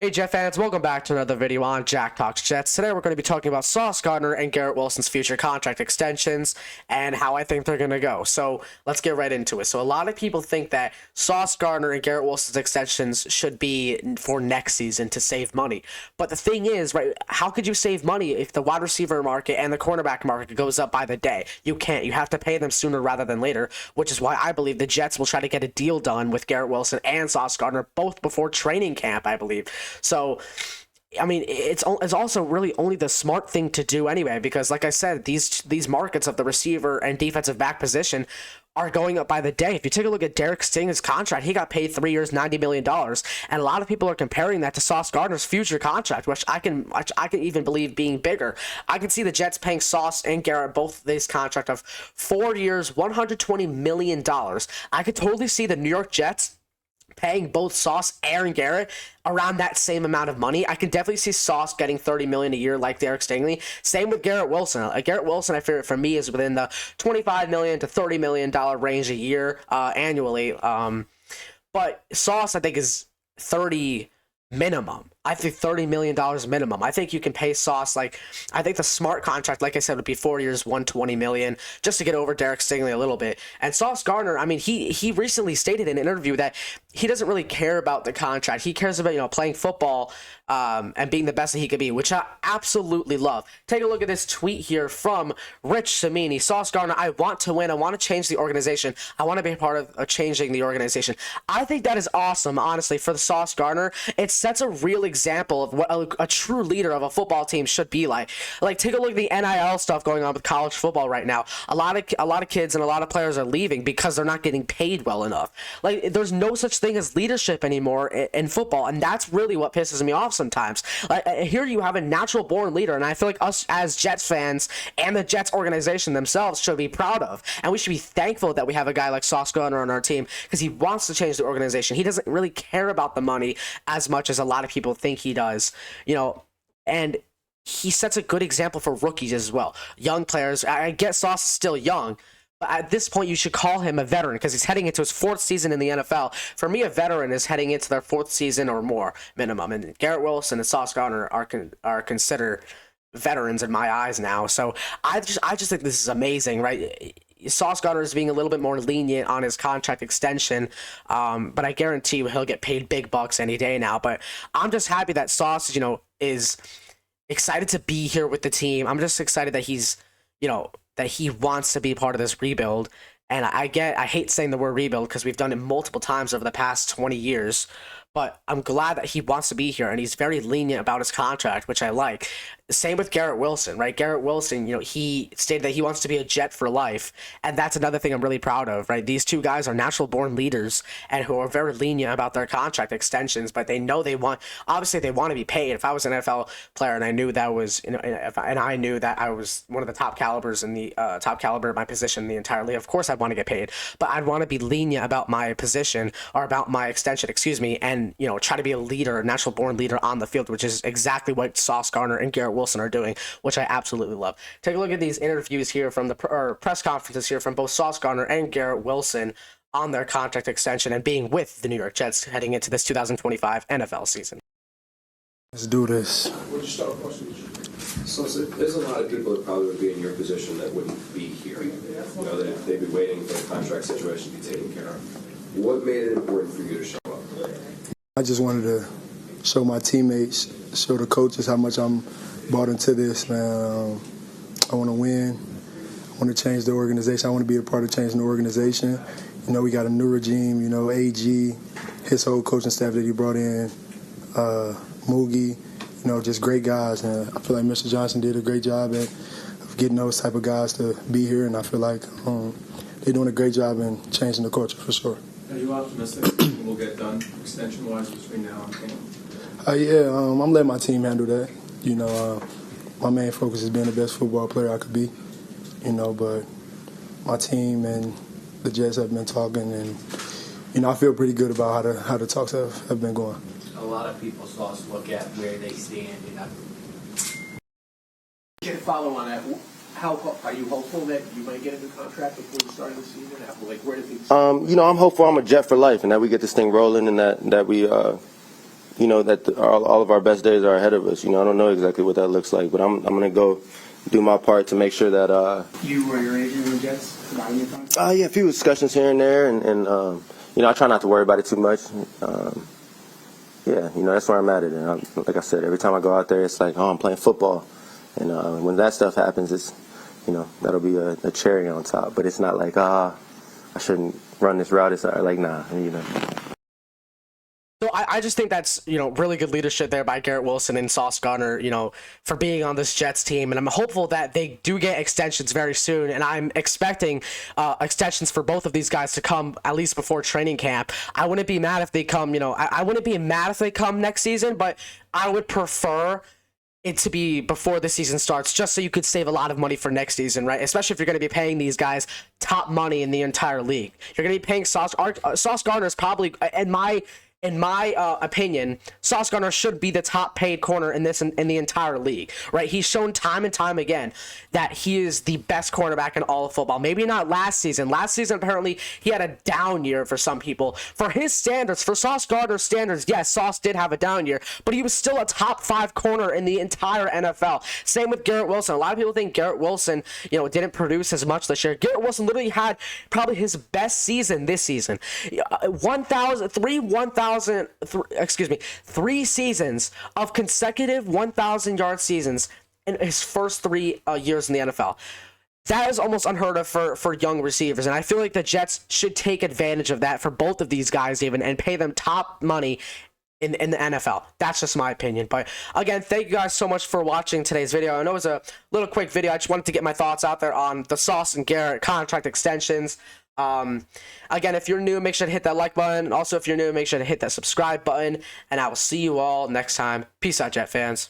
Hey Jet fans, welcome back to another video on Jack Talks Jets. Today we're going to be talking about Sauce Gardner and Garrett Wilson's future contract extensions and how I think they're going to go. So let's get right into it. So a lot of people think that Sauce Gardner and Garrett Wilson's extensions should be for next season to save money. But the thing is, right, how could you save money if the wide receiver market and the cornerback market goes up by the day? You can't. You have to pay them sooner rather than later, which is why I believe the Jets will try to get a deal done with Garrett Wilson and Sauce Gardner both before training camp, I believe. So, I mean, it's also really only the smart thing to do anyway, because like I said, these markets of the receiver and defensive back position are going up by the day. If you take a look at Derek Stingley's contract, he got paid 3 years, $90 million, and a lot of people are comparing that to Sauce Gardner's future contract, which I can even believe being bigger. I can see the Jets paying Sauce and Garrett both this contract of 4 years, $120 million. I could totally see the New York Jets paying both Sauce and Garrett around that same amount of money. I can definitely see Sauce getting $30 million a year like Derek Stingley. Same with Garrett Wilson. Garrett Wilson, I feel for me, is within the $25 million to $30 million range a year annually. But Sauce, I think, is 30 minimum. I think $30 million minimum. I think you can pay Sauce, like, I think the smart contract, like I said, would be 4 years, $120 million, just to get over Derek Stingley a little bit. And Sauce Gardner, I mean, he recently stated in an interview that he doesn't really care about the contract. He cares about, playing football and being the best that he could be, which I absolutely love. Take a look at this tweet here from Rich Samini. Sauce Gardner, I want to win. I want to change the organization. I want to be a part of changing the organization. I think that is awesome, honestly, for the Sauce Gardner. It sets a real example of what a true leader of a football team should be like. Like, take a look at the NIL stuff going on with college football right now. A lot of kids and a lot of players are leaving because they're not getting paid well enough. Like, there's no such thing as leadership anymore in football, and that's really what pisses me off sometimes. Like, here you have a natural born leader, and I feel like us as Jets fans and the Jets organization themselves should be proud of, and we should be thankful that we have a guy like Sauce Gardner on our team, because he wants to change the organization. He doesn't really care about the money as much as a lot of people think he does, and he sets a good example for rookies as well. Young players, I get Sauce is still young, but at this point you should call him a veteran because he's heading into his 4th season in the NFL. For me, a veteran is heading into their 4th season or more minimum, and Garrett Wilson and Sauce Gardner are considered veterans in my eyes now. So I just think this is amazing, right? Sauce Gardner is being a little bit more lenient on his contract extension, but I guarantee you he'll get paid big bucks any day now. But I'm just happy that Sauce, is excited to be here with the team. I'm just excited that he's, that he wants to be part of this rebuild. And I hate saying the word rebuild because we've done it multiple times over the past 20 years, but I'm glad that he wants to be here, and he's very lenient about his contract, which I like. Same with Garrett Wilson, right? Garrett Wilson, he stated that he wants to be a Jet for life, and that's another thing I'm really proud of, right? These two guys are natural-born leaders and who are very lenient about their contract extensions, but they know obviously they want to be paid. If I was an NFL player and I knew that was, and I knew that I was one of the top calibers in the top caliber of my position in the entire league, of course I'd want to get paid, but I'd want to be lenient about my position, or about my extension, and try to be a leader, a natural-born leader on the field, which is exactly what Sauce Gardner and Garrett Wilson are doing, which I absolutely love. Take a look at these interviews here from the press conferences here from both Sauce Gardner and Garrett Wilson on their contract extension and being with the New York Jets heading into this 2025 NFL season. Let's do this. Would you start a question? So there's a lot of people that probably would be in your position that wouldn't be here. They'd be waiting for the contract situation to be taken care of. What made it important for you to show up? I just wanted to show my teammates, show the coaches how much I'm bought into this, man. I want to win. I want to change the organization. I want to be a part of changing the organization. We got a new regime, AG, his whole coaching staff that he brought in, Moogie, just great guys. And I feel like Mr. Johnson did a great job of getting those type of guys to be here, and I feel like they're doing a great job in changing the culture for sure. Are you optimistic that will get done extension-wise between now and camp? Yeah, I'm letting my team handle that. My main focus is being the best football player I could be. But my team and the Jets have been talking, and I feel pretty good about how the talks have been going. A lot of people saw us look at where they stand. To follow on that, how are you hopeful that you might get a new contract before the start of the season? Where do things? I'm hopeful I'm a Jet for life, and that we get this thing rolling, and that we you know, that all of our best days are ahead of us. You know, I don't know exactly what that looks like, but I'm going to go do my part to make sure that. You or your agent in the Jets about your contract? Yeah, a few discussions here and there, and you know, I try not to worry about it too much. Yeah, you know, that's where I'm at it. And like I said, every time I go out there, it's like, oh, I'm playing football. And when that stuff happens, it's, you know, that'll be a cherry on top. But it's not like, I shouldn't run this route. It's like, nah, you know. So I just think that's, you know, really good leadership there by Garrett Wilson and Sauce Gardner, you know, for being on this Jets team. And I'm hopeful that they do get extensions very soon. And I'm expecting extensions for both of these guys to come at least before training camp. I wouldn't be mad if they come, you know, I wouldn't be mad if they come next season, but I would prefer it to be before the season starts, just so you could save a lot of money for next season, right? Especially if you're going to be paying these guys top money in the entire league. You're going to be paying Sauce Gardner is probably, in my opinion, Sauce Gardner should be the top paid corner in the entire league, right? He's shown time and time again that he is the best cornerback in all of football. Maybe not last season. Last season, apparently, he had a down year for some people. For his standards, for Sauce Gardner's standards, yes, Sauce did have a down year, but he was still a top 5 corner in the entire NFL. Same with Garrett Wilson. A lot of people think Garrett Wilson, you know, didn't produce as much this year. Garrett Wilson literally had probably his best season this season. 3 seasons of consecutive 1,000-yard seasons in his first 3 years in the NFL. That is almost unheard of for young receivers, and I feel like the Jets should take advantage of that for both of these guys even and pay them top money in the NFL. That's just my opinion. But again, thank you guys so much for watching today's video. I know it was a little quick video. I just wanted to get my thoughts out there on the Sauce and Garrett contract extensions. Again, if you're new, make sure to hit that like button. Also, if you're new, make sure to hit that subscribe button, and I will see you all next time. Peace out, Jet fans.